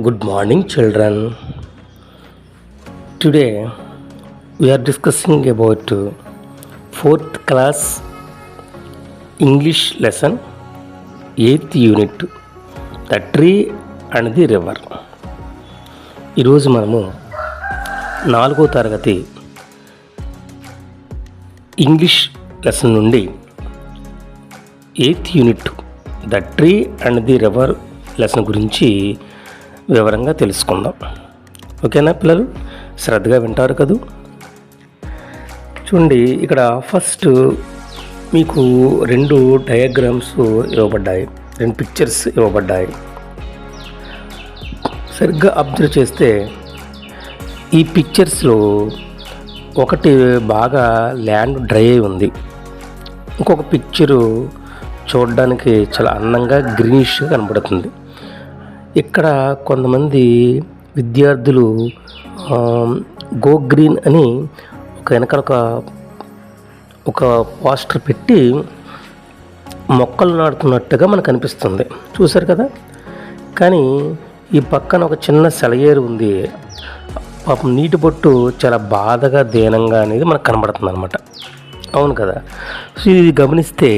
Good morning, children. Today we are discussing about fourth class English lesson, 8th unit, The Tree and the River. ఈరోజు మనము 4వ తరగతి English lesson నుండి 8th unit the tree and the river lesson గురించి వివరంగా తెలుసుకుందాం. ఓకేనా పిల్లలు, శ్రద్ధగా వింటారు కదూ. చూడండి, ఇక్కడ ఫస్ట్ మీకు 2 డయాగ్రామ్స్ ఇవ్వబడ్డాయి, 2 పిక్చర్స్ ఇవ్వబడ్డాయి. సరిగ్గా అబ్జర్వ్ చేస్తే ఈ పిక్చర్స్లో ఒకటి బాగా ల్యాండ్ డ్రై అయి ఉంది, ఇంకొక పిక్చరు చూడడానికి చాలా అందంగా గ్రీనిష్గా కనబడుతుంది. ఇక్కడ కొంతమంది విద్యార్థులు గో గ్రీన్ అని వెనకాల ఒక పోస్టర్ పెట్టి మొక్కలు నాటుతున్నట్టుగా మనకు అనిపిస్తుంది, చూశారు కదా. కానీ ఈ పక్కన ఒక చిన్న సెలయేరు ఉంది, పాపం నీటి బొట్టు చాలా బాధగా దీనంగా అనేది మనకు కనబడుతుంది అనమాట. అవును కదా. సో ఇది గమనిస్తే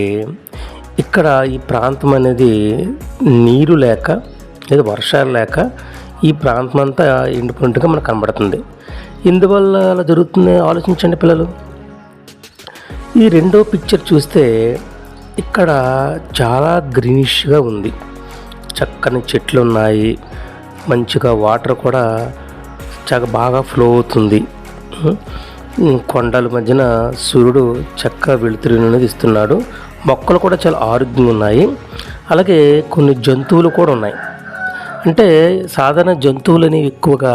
ఇక్కడ ఈ ప్రాంతం అనేది నీరు లేక లేదా వర్షాలు లేక ఈ ప్రాంతం అంతా ఎండిపోయినట్టుగా మనకు కనబడుతుంది. ఎందువల్ల అలా జరుగుతుంది ఆలోచించండి పిల్లలు. ఈ రెండో పిక్చర్ చూస్తే ఇక్కడ చాలా గ్రీనిష్గా ఉంది, చక్కని చెట్లు ఉన్నాయి, మంచిగా వాటర్ కూడా చాలా బాగా ఫ్లో అవుతుంది. కొండల మధ్యన సూర్యుడు చక్కగా వెలుతురు అనేది ఇస్తున్నాడు. మొక్కలు కూడా చాలా ఆరోగ్యంగా ఉన్నాయి. అలాగే కొన్ని జంతువులు కూడా ఉన్నాయి. అంటే సాధారణ జంతువులు అనేవి ఎక్కువగా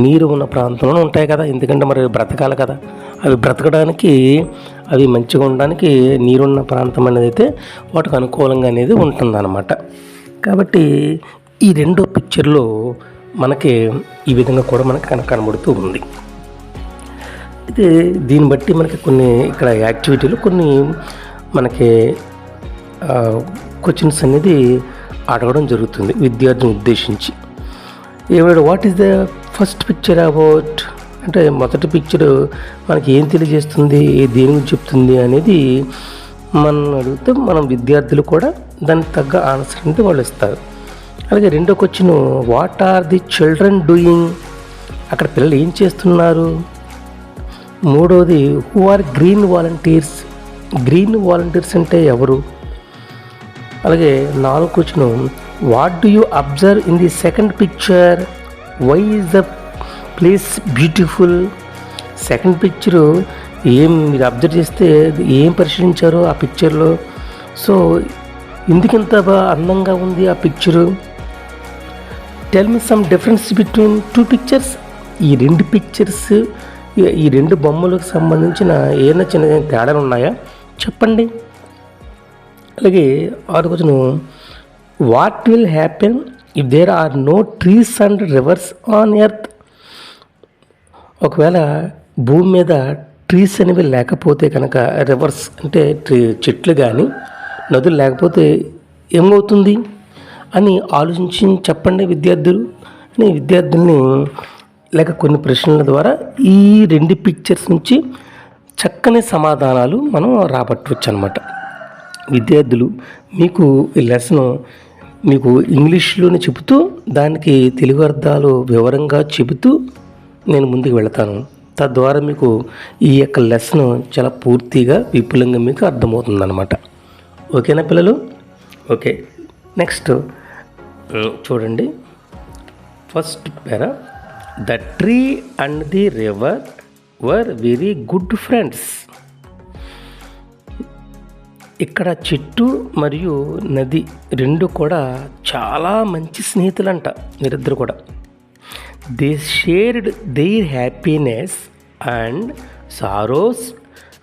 నీరు ఉన్న ప్రాంతంలో ఉంటాయి కదా, ఎందుకంటే మరి బ్రతకాలి కదా. అవి బ్రతకడానికి, అవి మంచిగా ఉండడానికి నీరున్న ప్రాంతం అనేది అయితే వాటికి అనుకూలంగా అనేది ఉంటుందన్నమాట. కాబట్టి ఈ రెండో పిక్చర్లో మనకి ఈ విధంగా కూడా మనకి కనబడుతూ ఉంది. అయితే దీన్ని బట్టి మనకి కొన్ని ఇక్కడ యాక్టివిటీలు కొన్ని మనకి క్వశ్చన్స్ అనేది అడగడం జరుగుతుంది విద్యార్థిని ఉద్దేశించి. ఏమైనా what is the first picture about అంటే మొదటి పిక్చర్ మనకి ఏం తెలియజేస్తుంది, దేని గురించి చెప్తుంది అనేది మనం అడిగితే మనం విద్యార్థులు కూడా దానికి తగ్గ ఆన్సర్ అనేది వాళ్ళు ఇస్తారు. అలాగే రెండో question, what are the children doing, అక్కడ పిల్లలు ఏం చేస్తున్నారు. మూడవది, who are green volunteers, green volunteers అంటే ఎవరు. అలాగే 4వ question, what do you observe in the second picture, why is the place beautiful. Second picture ఏం మీరు అబ్జర్వ్ చేస్తే ఏం పరిశీలించారో ఆ పిక్చర్లో, సో ఎందుకంత అందంగా ఉంది ఆ picture. Tell me some difference between 2 pictures. ఈ 2 పిక్చర్స్, ఈ 2 బొమ్మలకు సంబంధించిన ఏమైనా చిన్న తేడాలు ఉన్నాయా చెప్పండి. అలాగే 6వ question, what will happen if there are no trees and rivers on earth. ఒకవేళ భూమి మీద ట్రీస్ అనేవి లేకపోతే కనుక, రివర్స్ అంటే చెట్లు కానీ నదులు లేకపోతే ఏమవుతుంది అని ఆలోచించి చెప్పండి విద్యార్థులు అని విద్యార్థుల్ని లేక కొన్ని ప్రశ్నల ద్వారా ఈ 2 పిక్చర్స్ నుంచి చక్కని సమాధానాలు మనం రాబట్టవచ్చు అన్నమాట. విద్యార్థులు మీకు ఈ లెసన్ మీకు ఇంగ్లీష్లోనే చెబుతూ దానికి తెలుగు అర్థాలు వివరంగా చెబుతూ నేను ముందుకు వెళతాను. తద్వారా మీకు ఈ యొక్క లెసన్ చాలా పూర్తిగా విపులంగా మీకు అర్థమవుతుంది అన్నమాట. ఓకేనా పిల్లలు? ఓకే, నెక్స్ట్ చూడండి. First para, the tree and the river were very good friends. ఇక్కడ చెట్టు మరియు నది 2 కూడా చాలా మంచి స్నేహితులంట, వీరిద్దరు కూడా. They shared there happiness and sorrows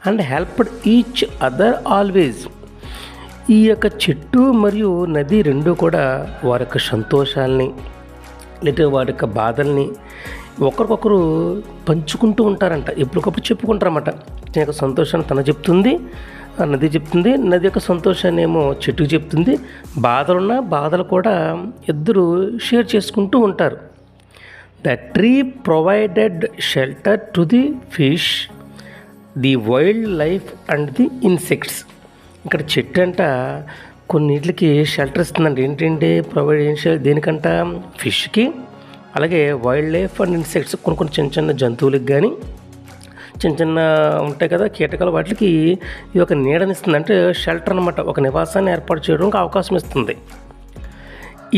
and helped each other always. ఈ యొక్క చెట్టు మరియు నది 2 కూడా వారి యొక్క సంతోషాలని లేదా వారి యొక్క బాధల్ని ఒకరికొకరు పంచుకుంటూ ఉంటారంట, ఎప్పటికప్పుడు చెప్పుకుంటారన్నమాట. తన యొక్క సంతోషాన్ని తన చెప్తుంది, ఆ నది చెప్తుంది, నది యొక్క సంతోషాన్ని ఏమో చెట్టుకు చెప్తుంది. బాధలున్న బాధలు కూడా ఇద్దరు షేర్ చేసుకుంటూ ఉంటారు. The tree provided shelter to the fish, the wild life and the insects. ఇక్కడ చెట్టు అంట కొన్నిటికి షెల్టర్ ఇస్తుందండి. ఏంటంటే ప్రొవైడ్ ఏం చేయాలి దేనికంట, ఫిష్కి, అలాగే వైల్డ్ లైఫ్ అండ్ ఇన్సెక్ట్స్ కొన్ని చిన్న చిన్న జంతువులకు కానీ చిన్న చిన్న ఉంటాయి కదా కీటకాలు, వాటికి ఇది ఒక నీడనిస్తుంది. అంటే షెల్టర్ అనమాట, ఒక నివాసాన్ని ఏర్పాటు చేయడానికి అవకాశం ఇస్తుంది.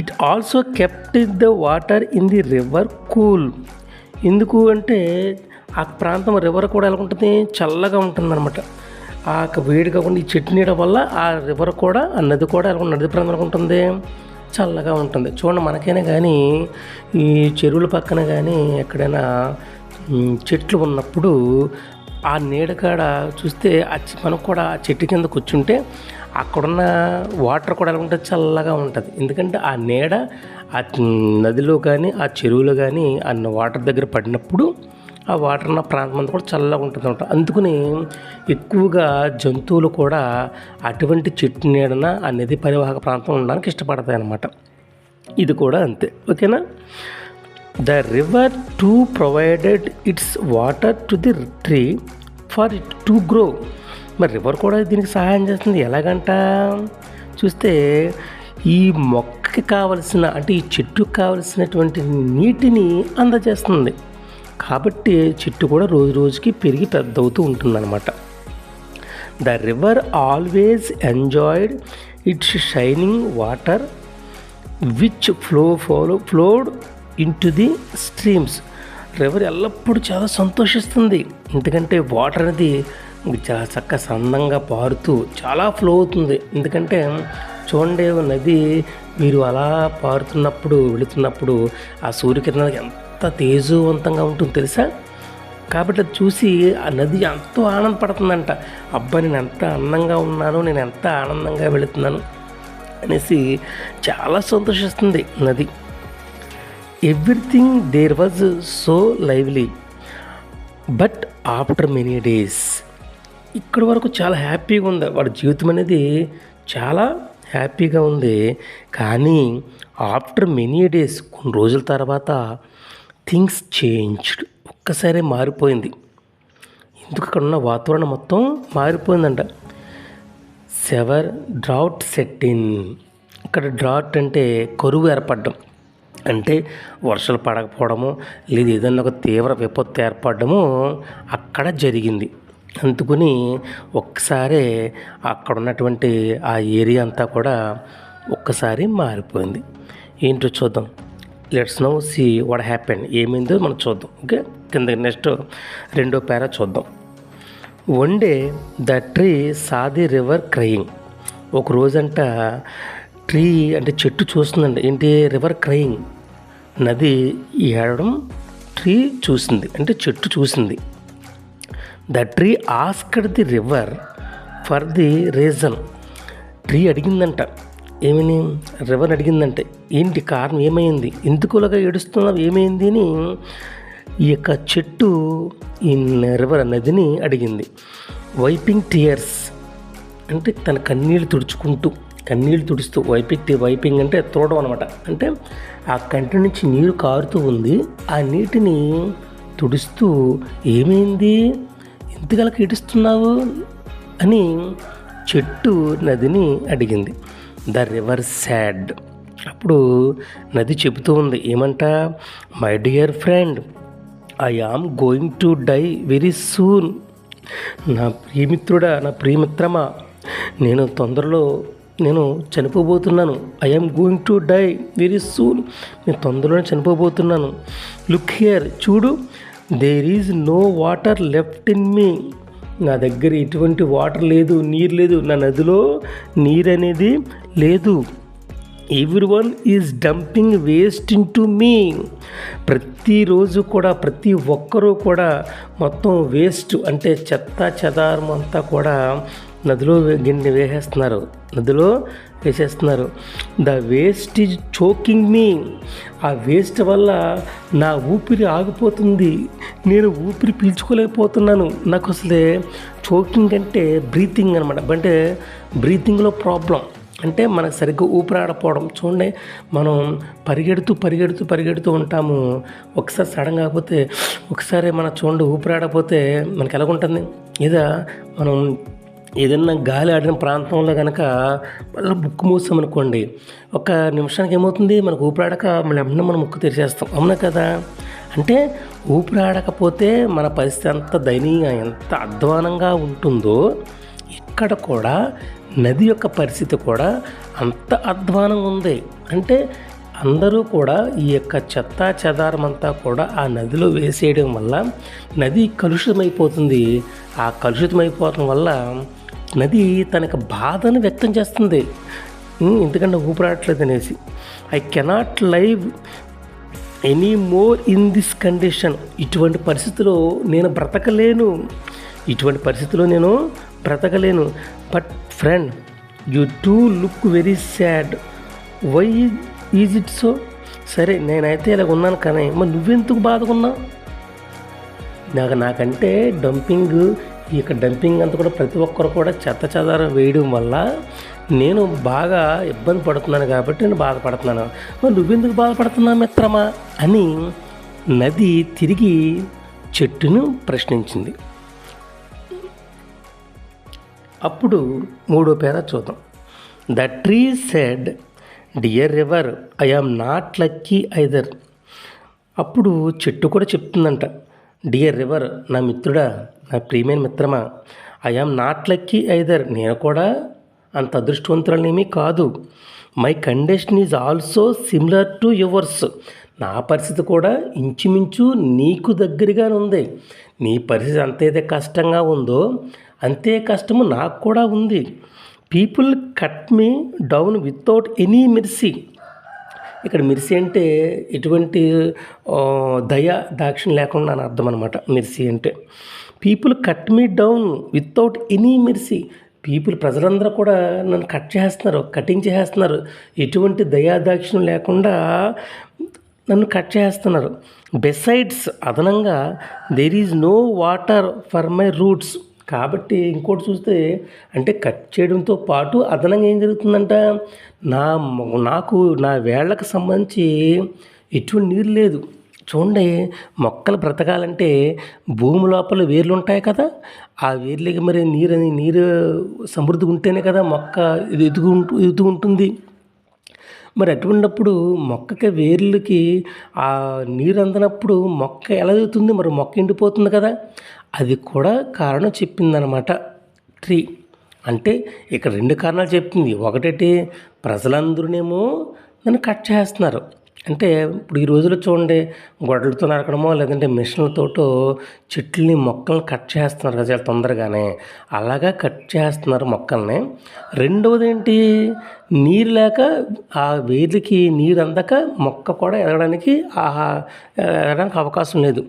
It also kept the water in the river cool. ఎందుకు అంటే ఆ ప్రాంతం రివర్ కూడా ఎలా ఉంటుంది, చల్లగా ఉంటుంది అనమాట. ఆ వేడి కాకుండా ఈ చెట్టు నీడ వల్ల ఆ రివర్ కూడా, ఆ నది కూడా ఎలా నది ప్రాంతం ఎలా ఉంటుంది, చల్లగా ఉంటుంది. చూడండి, మనకైనా కానీ ఈ చెరువుల పక్కన కానీ ఎక్కడైనా చెట్లు ఉన్నప్పుడు ఆ నీడ కాడ చూస్తే మనకు కూడా ఆ చెట్టు కింద కూర్చుంటే అక్కడున్న వాటర్ కూడా ఎలా ఉంటుంది, చల్లగా ఉంటుంది. ఎందుకంటే ఆ నీడ ఆ నదిలో కానీ ఆ చెరువులో కానీ ఆ వాటర్ దగ్గర పడినప్పుడు ఆ వాటర్ ఉన్న ప్రాంతం అంతా కూడా చల్లగా ఉంటుంది అనమాట. అందుకని ఎక్కువగా జంతువులు కూడా అటువంటి చెట్టు నీడన ఆ నది పరివాహక ప్రాంతం ఉండడానికి ఇష్టపడతాయి అన్నమాట. ఇది కూడా అంతే. ఓకేనా. The river to provided it's water to the tree for it to grow. మరి రివర్ కూడా దీనికి సహాయం చేస్తుంది. ఎలాగంట చూస్తే ఈ మొక్కకి కావలసిన, అంటే ఈ చెట్టుకు కావలసినటువంటి నీటిని అందజేస్తుంది. కాబట్టి చెట్టు కూడా రోజు రోజుకి పెరిగి పెద్దవుతూ ఉంటుందన్నమాట. The river always enjoyed it's shining water which flowed into the streams. River ఎల్లప్పుడూ చాలా సంతోషిస్తుంది. ఎందుకంటే వాటర్ అనేది చాలా చక్కగా సందంగా పారుతూ చాలా ఫ్లో అవుతుంది. ఎందుకంటే చూడండి, నది మీరు అలా పారుతున్నప్పుడు వెళుతున్నప్పుడు ఆ సూర్యకిరణాలకు ఎంత తేజవంతంగా ఉంటుంది తెలుసా. కాబట్టి అది చూసి ఆ నది ఎంతో ఆనందపడుతుందంట. అబ్బా, నేను ఎంత అందంగా ఉన్నాను, నేను ఎంత ఆనందంగా వెళుతున్నాను అనేసి చాలా సంతోషిస్తుంది నది. Everything there was so lively but after many days. ఇక్కడి వరకు చాలా హ్యాపీగా ఉంది, వాడి జీవితం అనేది చాలా హ్యాపీగా ఉంది. కానీ ఆఫ్టర్ మెనీ డేస్, కొన్ని రోజుల తర్వాత థింగ్స్ చేంజ్డ్, ఒక్కసారి మారిపోయింది. ఎందుకు అక్కడ ఉన్న వాతావరణం మొత్తం మారిపోయిందంట. సెవర్ డ్రాట్ సెట్ ఇన్. ఇక్కడ డ్రాట్ అంటే కరువు ఏర్పడడం, అంటే వర్షాలు పడకపోవడము లేదా ఏదైనా ఒక తీవ్ర విపత్తు ఏర్పడము అక్కడ జరిగింది. అందుకని ఒక్కసారి అక్కడ ఉన్నటువంటి ఆ ఏరియా అంతా కూడా ఒక్కసారి మారిపోయింది. ఏంటో చూద్దాం. Let's now see what happened. ఏమైందో మనం చూద్దాం. ఓకే, కింద నెక్స్ట్ రెండో పేరా చూద్దాం. One day the tree saw the river crying. ఒక రోజంట ట్రీ అంటే చెట్టు చూస్తుందండి. ఏంటి, రివర్ క్రయింగ్, నది ఏడడం ట్రీ చూసింది, అంటే చెట్టు చూసింది. The tree asked the river for the reason. Tree అడిగిందంట, ఏమని, రివర్ అడిగిందంటే ఏంటి కారణం, ఏమైంది, ఎందుకులాగా ఏడుస్తున్నావు, ఏమైంది అని ఈ యొక్క చెట్టు ఈ రివర్ నదిని అడిగింది. వైపింగ్ టీయర్స్ అంటే తన కన్నీళ్ళు తుడుస్తూ వైపింగ్ అంటే తోడడం అనమాట. అంటే ఆ కంటి నుంచి నీరు కారుతూ ఉంది, ఆ నీటిని తుడుస్తూ ఏమైంది, ఎందుకలా ఏడుస్తున్నావు అని చెట్టు నదిని అడిగింది. The river said. అప్పుడు నది చెబుతూ ఉంది ఏమంట, my dear friend, I am going to die very soon. నా ప్రియమిత్రుడా, నా ప్రియమిత్రమా, నేను తొందరలో చనిపోబోతున్నాను. I am going to die very soon. నేను తొందరలోనే చనిపోబోతున్నాను. లుక్ హియర్, చూడు, there is no water left in me. నా దగ్గర ఎటువంటి వాటర్ లేదు, నీరు లేదు, నా నదిలో నీరు అనేది లేదు. Everyone is dumping waste into me. ప్రతిరోజు కూడా ప్రతి ఒక్కరూ కూడా మొత్తం వేస్ట్ అంటే చెత్త చెదారం అంతా కూడా నదిలో గిన్నె వేసేస్తున్నారు. ద వేస్ట్ ఈజ్ చోకింగ్ మీ. ఆ వేస్ట్ వల్ల నా ఊపిరి ఆగిపోతుంది, నేను ఊపిరి పీల్చుకోలేకపోతున్నాను. నాకు అసలే చోకింగ్ అంటే బ్రీతింగ్ అనమాట. అంటే బ్రీతింగ్లో ప్రాబ్లం, అంటే మనకు సరిగ్గా ఊపిరాడపోవడం. చూడండి, మనం పరిగెడుతూ ఉంటాము. ఒకసారి సడన్ కాకపోతే, ఒకసారి మనం చూడండి ఊపిరాడపోతే మనకి ఎలాగుంటుంది. లేదా మనం ఏదైనా గాలి ఆడిన ప్రాంతంలో కనుక మళ్ళీ ముక్కు మూసామనుకోండి, ఒక నిమిషానికి ఏమవుతుంది, మనకు ఊపిరాడక మళ్ళీ వెంటనే మనం ముక్కు తెరిచేస్తాం. అవునా కదా? అంటే ఊపిరాడకపోతే మన పరిస్థితి ఎంత దయనీయంగా, ఎంత అధ్వానంగా ఉంటుందో, ఇక్కడ కూడా నది యొక్క పరిస్థితి కూడా అంత అధ్వానంగా ఉంది. అంటే అందరూ కూడా ఈ యొక్క చెత్త చెదారం అంతా కూడా ఆ నదిలో వేసేయడం వల్ల నది కలుషితమైపోతుంది. ఆ కలుషితమైపోవడం వల్ల నది తనకు బాధను వ్యక్తం చేస్తుంది, ఎందుకంటే ఊపిరాడట్లేదు అనేసి. I cannot live any more in this condition. ఇటువంటి పరిస్థితిలో నేను బ్రతకలేను. But friend, you too look very sad. Why is it so? సరే, నేనైతే ఇలాగ ఉన్నాను, కానీ మరి నువ్వెందుకు బాధకున్నావు? నాకంటే ఈ యొక్క డంపింగ్ అంతా కూడా ప్రతి ఒక్కరు కూడా చెత్త చెదారం వేయడం వల్ల నేను బాగా ఇబ్బంది పడుతున్నాను కాబట్టి నేను బాధపడుతున్నాను. మరి నువ్వెందుకు బాధపడుతున్నావు మిత్రమా అని నది తిరిగి చెట్టును ప్రశ్నించింది. అప్పుడు 3వ పేరా చూద్దాం. The tree said, dear river, I am not lucky either. అప్పుడు చెట్టు కూడా చెప్తుందంట, డియర్ రివర్, నా మిత్రుడా, నా ప్రియమైన మిత్రమా, I am not lucky either, నేను కూడా అంత అదృష్టవంతులనేమీ కాదు. My condition is also similar to yours. నా పరిస్థితి కూడా ఇంచుమించు నీకు దగ్గరగానే ఉంది. నీ పరిస్థితి అంతైతే కష్టంగా ఉందో అంతే కష్టము నాకు కూడా ఉంది. పీపుల్ కట్ మీ డౌన్ వితౌట్ ఎనీ మెర్సీ. ఇక్కడ మెర్సీ అంటే ఎటువంటి దాక్షిణ్యం లేకుండా అని అర్థం అనమాట. మెర్సీ అంటే పీపుల్ కట్ మీ డౌన్ వితౌట్ ఎనీ మెర్సీ. ప్రజలందరూ కూడా నన్ను కటింగ్ చేస్తున్నారు, ఎటువంటి దయాదాక్షిణ్యం లేకుండా నన్ను కట్ చేస్తున్నారు. బెసైడ్స్, అదనంగా, there is no water for my roots. కాబట్టి ఇంకోటి చూస్తే, అంటే కట్ చేయడంతో పాటు అదనంగా ఏం జరుగుతుందంట, నాకు నా వేళ్ళకు సంబంధించి ఎటువంటి నీరు లేదు. చూడండి, మొక్కలు బ్రతకాలంటే భూమి లోపల వేర్లు ఉంటాయి కదా, ఆ వేర్లకి మరి నీరు సమృద్ధిగా ఉంటేనే కదా మొక్క ఎదుగుంటుంది. మరి అటువంటిప్పుడు మొక్కకి వేర్లకి ఆ నీరు అందనప్పుడు మొక్క ఎలా ఎదుగుతుంది? మరి మొక్క ఎండిపోతుంది కదా. అది కూడా కారణం చెప్పిందనమాట ట్రీ. అంటే ఇక్కడ 2 కారణాలు చెప్తుంది. ఒకటి, ప్రజలందరూనేమో నన్ను కట్ చేస్తున్నారు. అంటే ఇప్పుడు ఈ రోజుల్లో చూడండి, గొడ్డలతో నరకడమో లేదంటే మిషన్లతోటో చెట్లని మొక్కల్ని కట్ చేస్తున్నారు కదా చాలా తొందరగానే, అలాగా కట్ చేస్తున్నారు మొక్కల్ని. రెండవది ఏంటి, నీరు లేక ఆ వేర్లకి నీరు అందక మొక్క కూడా ఎదగడానికి అవకాశం లేదు.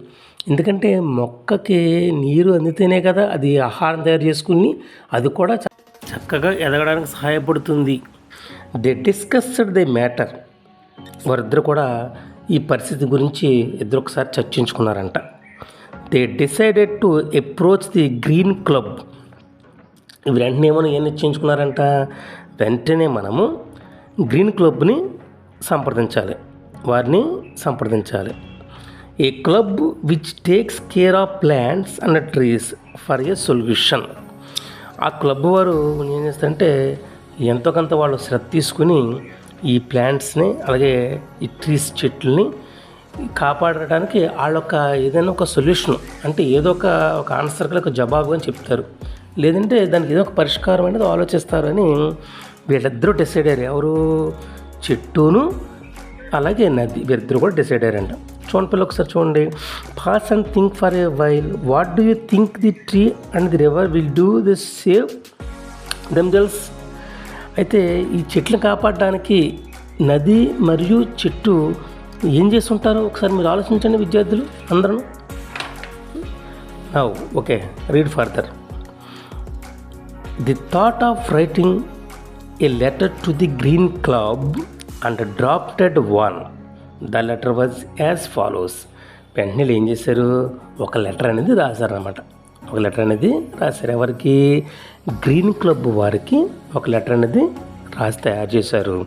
ఎందుకంటే మొక్కకి నీరు అందితేనే కదా అది ఆహారం తయారు చేసుకుని అది కూడా చక్కగా ఎదగడానికి సహాయపడుతుంది. They discussed the matter. వారిద్దరు కూడా ఈ పరిస్థితి గురించి ఒకసారి చర్చించుకున్నారంట. They decided to approach the green club. వెంటనే ఏం నిశ్చయించుకున్నారంట, వెంటనే మనము గ్రీన్ క్లబ్ని వారిని సంప్రదించాలి. A club which takes care of plants and trees for a solution. ఆ క్లబ్ వారు ఏం చేస్తారంటే ఎంతో కొంత వాళ్ళు శ్రద్ధ తీసుకుని ఈ ప్లాంట్స్ని అలాగే ఈ ట్రీస్ చెట్లని కాపాడడానికి వాళ్ళొక ఏదైనా ఒక సొల్యూషన్, అంటే ఏదో ఒక ఆన్సర్కి ఒక జవాబు అని చెప్తారు, లేదంటే దానికి ఏదో ఒక పరిష్కారం అనేది ఆలోచిస్తారని వీళ్ళిద్దరూ డిసైడ్ అయ్యారు. ఎవరు? చెట్టును అలాగే నది, వీరిద్దరు కూడా డిసైడ్ అయ్యారంట. చూడండి పిల్లలు, ఒకసారి చూడండి. Pass and think for a while, what do you think the tree and the river will do this save themselves. అయితే ఈ చెట్లను కాపాడడానికి నది మరియు చెట్టు ఏం చేస్తుంటారో ఒకసారి మీరు ఆలోచించండి విద్యార్థులు అందరూ. Okay, read further. The thought of writing a letter to the green club and drafted one. The letter was as follows. వెంటనే ఏం చేశారు, ఒక లెటర్ అనేది రాశారనమాట. ఒక లెటర్ అనేది రాశారు. ఎవరికి? గ్రీన్ క్లబ్ వారికి ఒక లెటర్ అనేది రాసి తయారు చేశారు.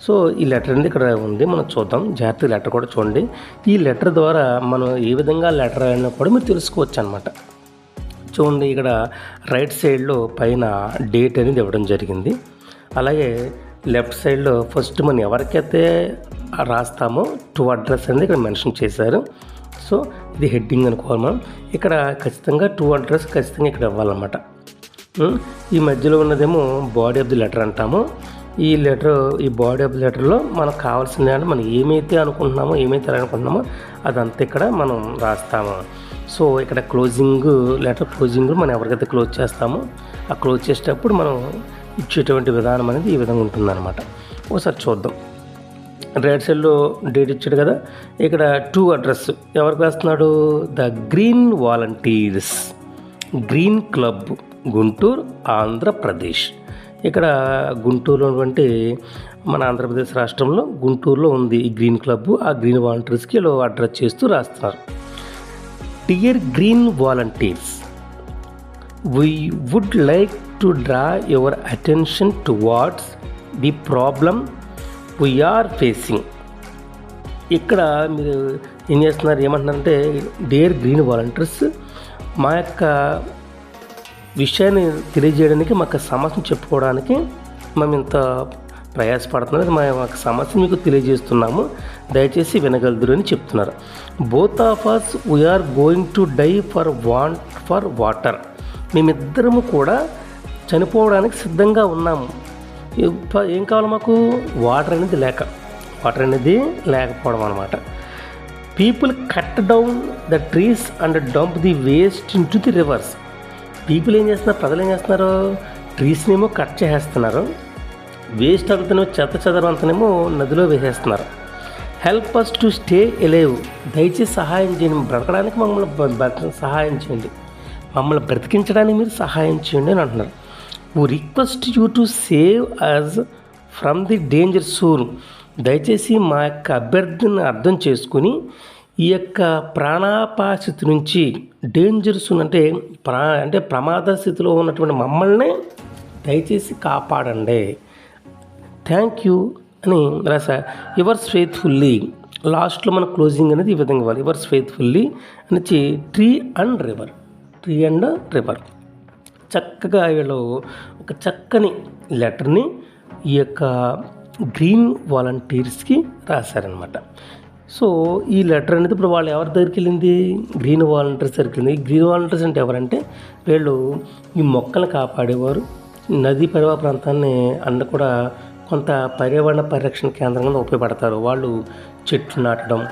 సో ఈ లెటర్ అనేది ఇక్కడ ఉంది, మనం చూద్దాం. జాగ్రత్తగా లెటర్ కూడా చూడండి. ఈ లెటర్ ద్వారా మనం ఏ విధంగా లెటర్ అయినా కూడా మీరు తెలుసుకోవచ్చు అనమాట. చూడండి, ఇక్కడ రైట్ సైడ్లో పైన డేట్ అనేది ఇవ్వడం జరిగింది. అలాగే లెఫ్ట్ సైడ్లో ఫస్ట్ మనం ఎవరికైతే రాస్తామో టు అడ్రస్ అనేది ఇక్కడ మెన్షన్ చేశారు. సో ఇది హెడ్డింగ్ అనుకోవాలి మనం. ఇక్కడ ఖచ్చితంగా టు అడ్రస్ ఖచ్చితంగా ఇక్కడ ఇవ్వాలన్నమాట. ఈ మధ్యలో ఉన్నదేమో బాడీ ఆఫ్ ది లెటర్ అంటాము. ఈ బాడీ ఆఫ్ ది లెటర్లో మనకు కావాల్సింది అంటే మనం ఏమైతే అనుకుంటున్నామో, ఏమైతే అనుకుంటున్నామో అదంతా ఇక్కడ మనం రాస్తాము. సో ఇక్కడ లెటర్ క్లోజింగ్ మనం ఎవరికైతే క్లోజ్ చేస్తామో ఆ క్లోజ్ చేసేటప్పుడు మనం ఇచ్చేటువంటి విధానం అనేది ఈ విధంగా ఉంటుందన్నమాట. ఒకసారి చూద్దాం. రైట్ సైడ్లో డేట్ ఇచ్చాడు కదా, ఇక్కడ టు అడ్రస్ ఎవరికి రాస్తున్నాడు? The green volunteers, green club, Guntur, Andhra Pradesh. ఇక్కడ గుంటూరులో ఉన్నటువంటి మన ఆంధ్రప్రదేశ్ రాష్ట్రంలో గుంటూరులో ఉంది ఈ గ్రీన్ క్లబ్. ఆ గ్రీన్ వాలంటీర్స్కి ఇలా అడ్రస్ చేస్తూ రాస్తున్నారు. Dear green volunteers, we would like to draw your attention towards the problem we are facing. ఇక్కడ మీరు ఏం చేస్తున్నారు, ఏమంటున్నారంటే డియర్ గ్రీన్ వాలంటీర్స్, మా యొక్క విషయాన్ని తెలియజేయడానికి, మా యొక్క సమస్యను చెప్పుకోవడానికి మేము ఇంత ప్రయాసపడుతున్నది, మా యొక్క సమస్యను మీకు తెలియజేస్తున్నాము, దయచేసి వినగలదురు అని చెప్తున్నారు. Both of us we are going to die for water. మేమిద్దరము కూడా చనిపోవడానికి సిద్ధంగా ఉన్నాము. ఏం కావాలి మాకు? వాటర్ అనేది లేకపోవడం అనమాట. People cut down the trees and dump the waste in to the reverse. People ఏం చేస్తున్నారు, ప్రజలు ఏం చేస్తున్నారు, ట్రీస్నేమో కట్ చేసేస్తున్నారు, వేస్ట్ అంతనేమో చెదరం అంతనేమో నదిలో వేసేస్తున్నారు. Help us to stay alive. దయచేసి సహాయం చేయండి, బ్రతకడానికి మమ్మల్ని సహాయం చేయండి, మమ్మల్ని బ్రతికించడానికి మీరు సహాయం చేయండి అని అంటున్నారు. who request you to save us from the danger soon. దయచేసి మా యొక్క అభ్యర్థిని అర్థం చేసుకుని ఈ యొక్క ప్రాణాపాస్థితి నుంచి, డేంజర్ సూన్ అంటే ప్రమాద స్థితిలో ఉన్నటువంటి మమ్మల్ని దయచేసి కాపాడండి, థ్యాంక్ యూ అని రాసా. Yours faithfully. లాస్ట్లో మన క్లోజింగ్ అనేది ఈ విధంగా ఇవ్వాలి. యువర్స్ ఫెయిత్ఫుల్లీ అని ట్రీ అండ్ రివర్. చక్కగా వీళ్ళు ఒక చక్కని లెటర్ని ఈ యొక్క గ్రీన్ వాలంటీర్స్కి రాశారనమాట. సో ఈ లెటర్ అనేది ఇప్పుడు వాళ్ళు ఎవరి దగ్గరికి వెళ్ళింది? గ్రీన్ వాలంటీర్స్ దగ్గరికి వెళ్ళింది. ఈ గ్రీన్ వాలంటీర్స్ అంటే ఎవరంటే వీళ్ళు ఈ మొక్కలు కాపాడేవారు, నదీ పరివాహ ప్రాంతాన్ని అన్న కూడా కొంత పర్యావరణ పరిరక్షణ కేంద్రంగా ఉపయోగపడతారు. వాళ్ళు చెట్లు నాటడం,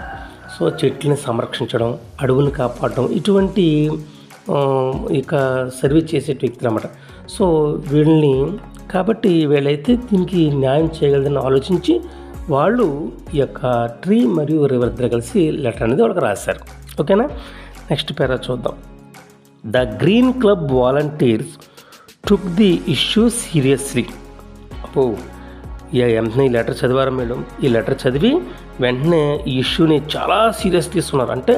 సో చెట్లని సంరక్షించడం, అడవులను కాపాడడం, ఇటువంటి ఇక సర్వీస్ చేసే వ్యక్తులు అన్నమాట. సో వీళ్ళని కాబట్టి వీళ్ళైతే దీనికి న్యాయం చేయగలదని ఆలోచించి వాళ్ళు ఈ యొక్క ట్రీ మరియు రివర్ దగ్గర కలిసి లెటర్ అనేది వాళ్ళకి రాశారు. ఓకేనా, నెక్స్ట్ పేరా చూద్దాం. The green club volunteers took the issue seriously. వెంటనే ఈ లెటర్ చదివారు మేడం. ఈ లెటర్ చదివి వెంటనే ఈ ఇష్యూని చాలా సీరియస్ తీసుకున్నారు. అంటే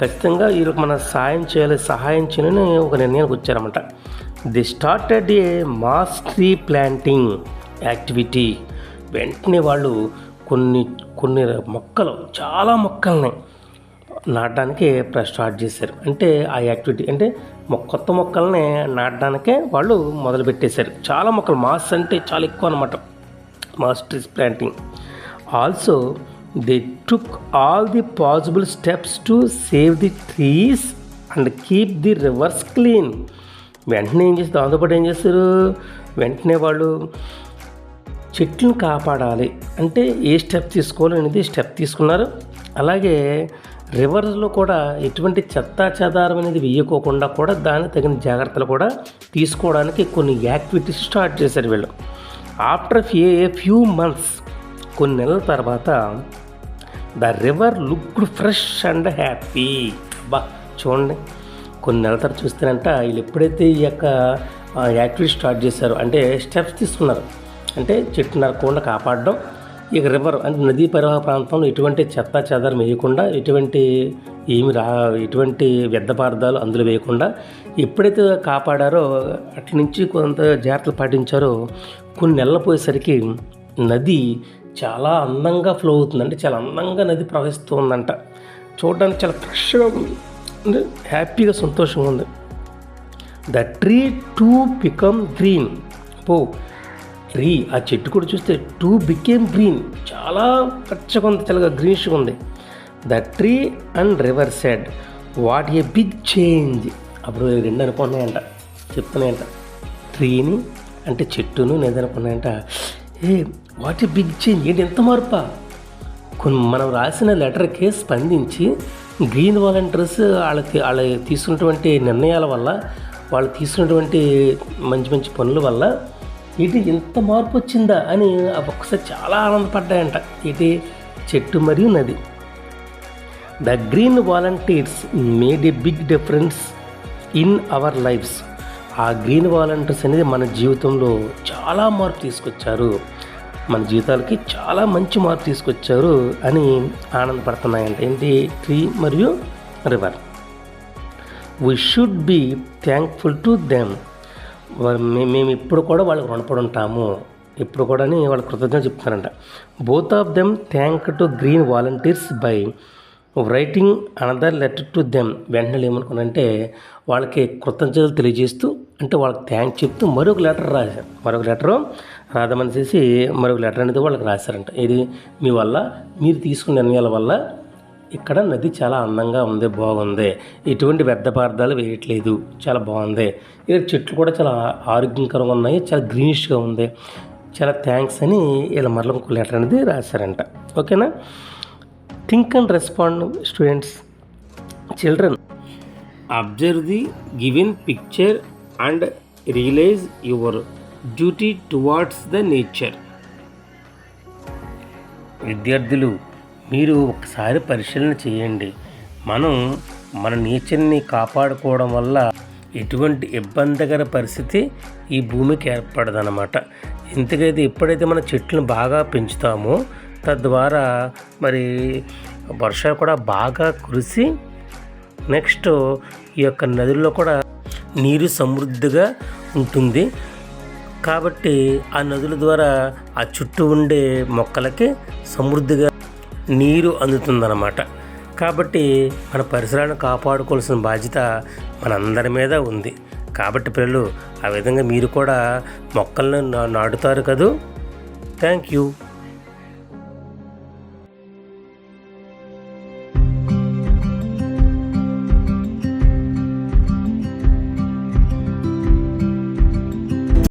ఖచ్చితంగా వీళ్ళకి మన సహాయం చేయాలని ఒక నిర్ణయానికి వచ్చారన్నమాట. The started a mass tree planting activity. వెంటనే వాళ్ళు కొన్ని మొక్కలు, చాలా మొక్కల్ని నాటడానికే స్టార్ట్ చేశారు. అంటే ఆ యాక్టివిటీ అంటే కొత్త మొక్కల్ని నాటడానికే వాళ్ళు మొదలుపెట్టేశారు. చాలా మొక్కలు, మాస్ అంటే చాలా ఎక్కువ అనమాట, mass trees planting. Also they took all the possible steps to save the trees and keep the reverse clean. వెంటనే దాంతోపాటు ఏం చేస్తారు, వెంటనే వాళ్ళు చెట్లను కాపాడాలి అంటే ఏ స్టెప్ తీసుకోవాలి అనేది స్టెప్ తీసుకున్నారు. అలాగే రివర్స్లో కూడా ఎటువంటి చెత్తా చెదారం అనేది వేయకోకుండా కూడా దానికి తగిన జాగ్రత్తలు కూడా తీసుకోవడానికి కొన్ని యాక్టివిటీస్ స్టార్ట్ చేశారు వీళ్ళు. ఆఫ్టర్ ఏ ఫ్యూ మంత్స్, కొన్ని నెలల తర్వాత, the river looked fresh and happy. చూడండి, కొన్ని నెలల తర్వాత చూస్తేనంట వీళ్ళు ఎప్పుడైతే ఈ యొక్క యాక్టివిటీ స్టార్ట్ చేశారు, అంటే స్టెప్స్ తీసుకున్నారు. అంటే చెట్టు నరకకుండా కాపాడడం. ఇక రివర్ అంటే నదీ పరివాహ ప్రాంతంలో ఎటువంటి చెత్త చెదారం వేయకుండా, ఎటువంటి వ్యర్థ పదార్థాలు అందులో వేయకుండా ఎప్పుడైతే కాపాడారో అట్ల నుంచి కొంత జాగ్రత్తలు పాటించారో కొన్ని నెలలు పోయేసరికి నది చాలా అందంగా ఫ్లో అవుతుంది. అంటే చాలా అందంగా నది ప్రవహిస్తూ ఉందంట. చూడడానికి చాలా ఫ్రెష్గా ఉంది, అంటే హ్యాపీగా సంతోషంగా ఉంది. The tree to become green. Tree ఆ చెట్టు కూడా చూస్తే టు బికేమ్ గ్రీన్, చాలా పచ్చగా ఉంది, చాలా గ్రీనిష్గా ఉంది. The tree and river said what a big change. అప్పుడు రెండు అనుకున్నాయంట, చెప్తున్నాయంట. ట్రీని అంటే చెట్టును నేదనుకున్నాయంట, వాట్ ఏ బిగ్ చేంజ్, ఏంటి ఎంత మార్పా. మనం రాసిన లెటర్కి స్పందించి గ్రీన్ వాలంటీర్స్ వాళ్ళ తీసుకున్నటువంటి నిర్ణయాల వల్ల, వాళ్ళు తీసుకున్నటువంటి మంచి మంచి పనుల వల్ల ఇది ఎంత మార్పు వచ్చిందా అని ఒక్కసారి చాలా ఆనందపడ్డాయంట. ఇది చెట్టు మరియు నది. The green volunteers made a big difference in our lives. ఆ గ్రీన్ వాలంటీర్స్ అనేది మన జీవితంలో చాలా మార్పు తీసుకొచ్చారు, మన జీవితాలకి చాలా మంచి మార్పు తీసుకొచ్చారు అని ఆనందపడుతున్నాయంట. ఏంటి? ట్రీ మరియు river. We should be thankful to them. మేము ఇప్పుడు కూడా వాళ్ళకి రుణపడి ఉంటాము, ఇప్పుడు కూడా అని వాళ్ళ కృతజ్ఞత చెప్తున్నారంట. Both of them thank to green volunteers by writing another letter to them. వెంటనే ఏమనుకున్నారంటే వాళ్ళకి కృతజ్ఞతలు తెలియజేస్తూ, అంటే వాళ్ళకి థ్యాంక్ చెప్తూ మరొక లెటర్ రాశారు. మరొక లెటరు రాద్దామనేసి మరొక లెటర్ అనేది వాళ్ళకి రాశారంట. ఇది మీ వల్ల, మీరు తీసుకున్న నిర్ణయాల వల్ల ఇక్కడ నది చాలా అందంగా ఉంది, బాగుంది, ఎటువంటి వ్యర్థ పదార్థాలు వేయట్లేదు, చాలా బాగుంది, ఇక్కడ చెట్లు కూడా చాలా ఆరోగ్యకరంగా ఉన్నాయి, చాలా గ్రీనిష్గా ఉంది, చాలా థ్యాంక్స్ అని ఇలా మరల ఒక లెటర్ అనేది రాశారంట. ఓకేనా? Think and respond students. Children, observe the given picture and realise your duty towards the nature. విద్యార్థులు, మీరు ఒకసారి పరిశీలన చేయండి. మన నేచర్ని కాపాడుకోవడం వల్ల ఎటువంటి ఇబ్బందికర పరిస్థితి ఈ భూమికి ఏర్పడదన్నమాట. ఎందుకైతే ఎప్పుడైతే మన చెట్లను బాగా పెంచుతామో తద్వారా మరి వర్షాలు కూడా బాగా కురిసి నెక్స్ట్ ఈ యొక్క నదుల్లో కూడా నీరు సమృద్ధిగా ఉంటుంది. కాబట్టి ఆ నదుల ద్వారా ఆ చుట్టూ ఉండే మొక్కలకి సమృద్ధిగా నీరు అందుతుందన్నమాట. కాబట్టి మన పరిసరాలను కాపాడుకోవాల్సిన బాధ్యత మనందరి మీద ఉంది. కాబట్టి పిల్లలు, ఆ విధంగా మీరు కూడా మొక్కలను నాటుతారు కదూ. Thank you.